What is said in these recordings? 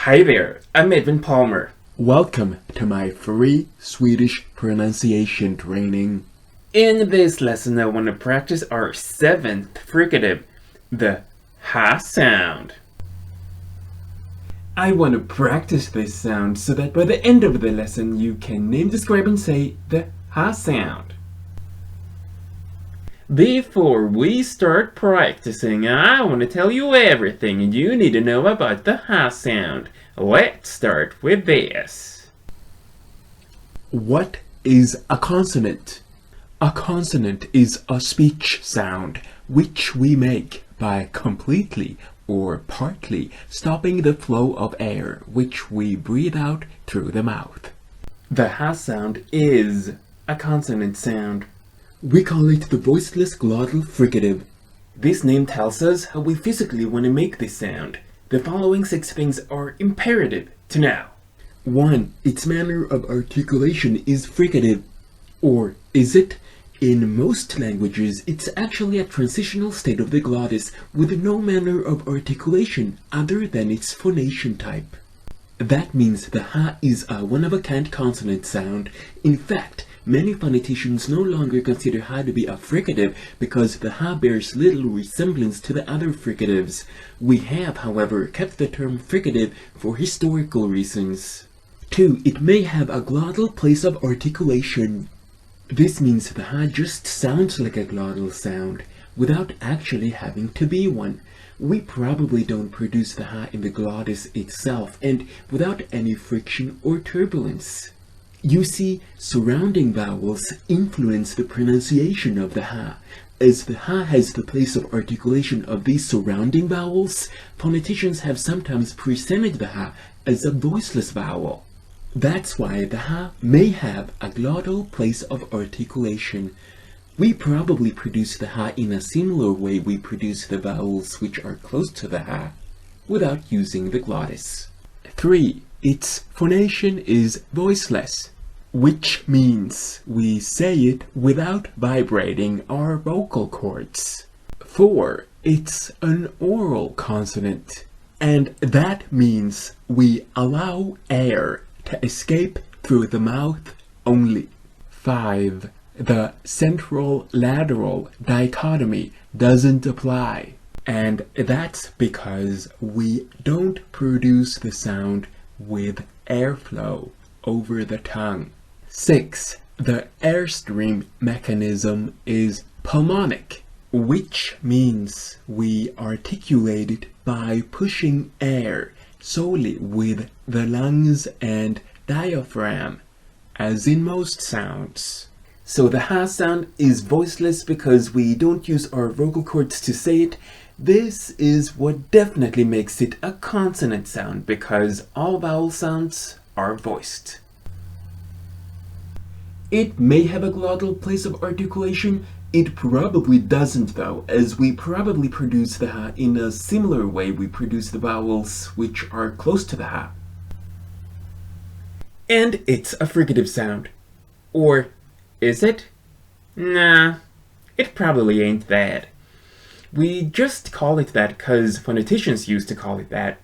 Hi there, I'm Edwin Palmer. Welcome to my free Swedish pronunciation training. In this lesson, I want to practice our 7th fricative, the ha sound. I want to practice this sound so that by the end of the lesson you can name, describe, and say the ha sound. Before we start practicing, I want to tell you everything you need to know about the ha sound. Let's start with this. What is a consonant? A consonant is a speech sound which we make by completely or partly stopping the flow of air which we breathe out through the mouth. The ha sound is a consonant sound. We call it the voiceless glottal fricative. This name tells us how we physically want to make this sound. The following 6 things are imperative to know. 1. Its manner of articulation is fricative. Or is it? In most languages, it's actually a transitional state of the glottis with no manner of articulation other than its phonation type. That means the ha is a one-of-a-kind consonant sound. In fact, many phoneticians no longer consider ha to be a fricative because the ha bears little resemblance to the other fricatives. We have, however, kept the term fricative for historical reasons. 2. It may have a glottal place of articulation. This means the ha just sounds like a glottal sound without actually having to be one. We probably don't produce the ha in the glottis itself and without any friction or turbulence. You see, surrounding vowels influence the pronunciation of the ha. As the ha has the place of articulation of these surrounding vowels, phoneticians have sometimes presented the ha as a voiceless vowel. That's why the ha may have a glottal place of articulation. We probably produce the ha in a similar way we produce the vowels which are close to the ha, without using the glottis. 3. Its phonation is voiceless, which means we say it without vibrating our vocal cords. 4. It's an oral consonant, and that means we allow air to escape through the mouth only. 5. The central-lateral dichotomy doesn't apply, and that's because we don't produce the sound with airflow over the tongue. 6. The airstream mechanism is pulmonic, which means we articulate it by pushing air solely with the lungs and diaphragm, as in most sounds. So the ha sound is voiceless because we don't use our vocal cords to say it. This is what definitely makes it a consonant sound because all vowel sounds are voiced. It may have a glottal place of articulation. It probably doesn't though, as we probably produce the ha in a similar way we produce the vowels which are close to the ha. And it's a fricative sound. Or is it? Nah, it probably ain't that. We just call it that because phoneticians used to call it that.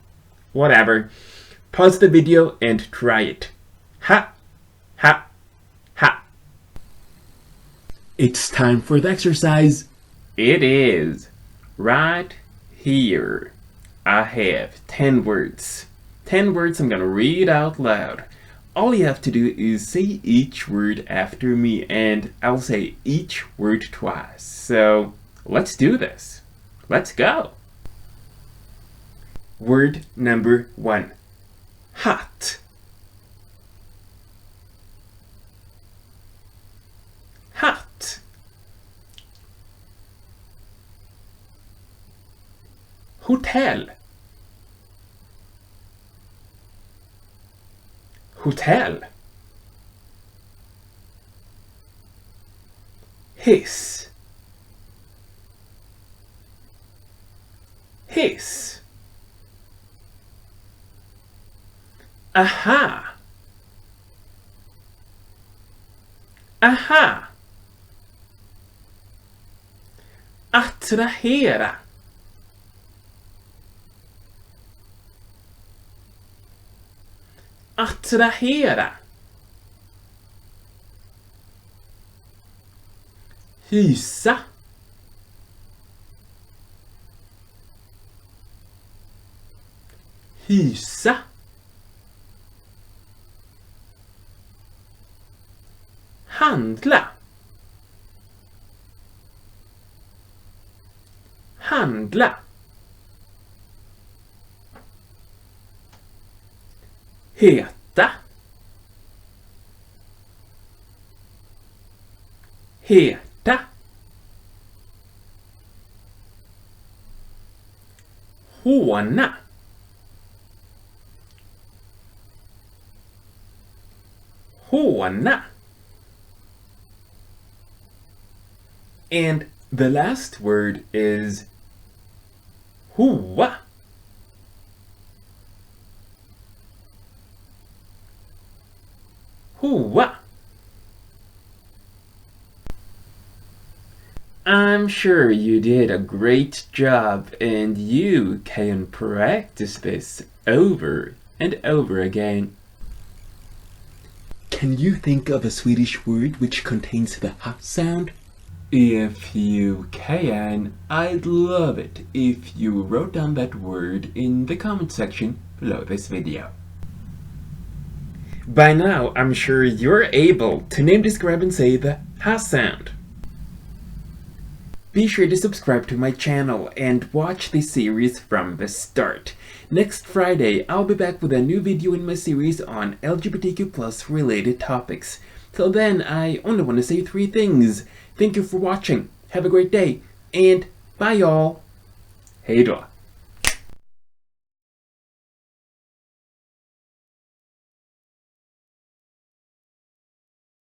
Whatever. Pause the video and try it. Ha, ha, ha. It's time for the exercise. It is. Right here. I have 10 words. 10 words I'm gonna read out loud. All you have to do is say each word after me, and I'll say each word twice. So let's do this. Let's go. Word number 1. Hot. Hot. Hotel. Hotel. Hiss. Hiss. Aha. Aha. Attrahera. Attrahera. Hysa. Hysa. Handla. Handla. Heta. Heta. Håna. Håna. And the last word is hoa. Hoa. I'm sure you did a great job, and you can practice this over and over again. Can you think of a Swedish word which contains the ha sound? If you can, I'd love it if you wrote down that word in the comment section below this video. By now, I'm sure you're able to name, describe, and say the ha sound. Be sure to subscribe to my channel and watch this series from the start. Next Friday, I'll be back with a new video in my series on LGBTQ+ related topics. Till then, I only want to say 3 things. Thank you for watching, have a great day, and bye y'all! Hej då!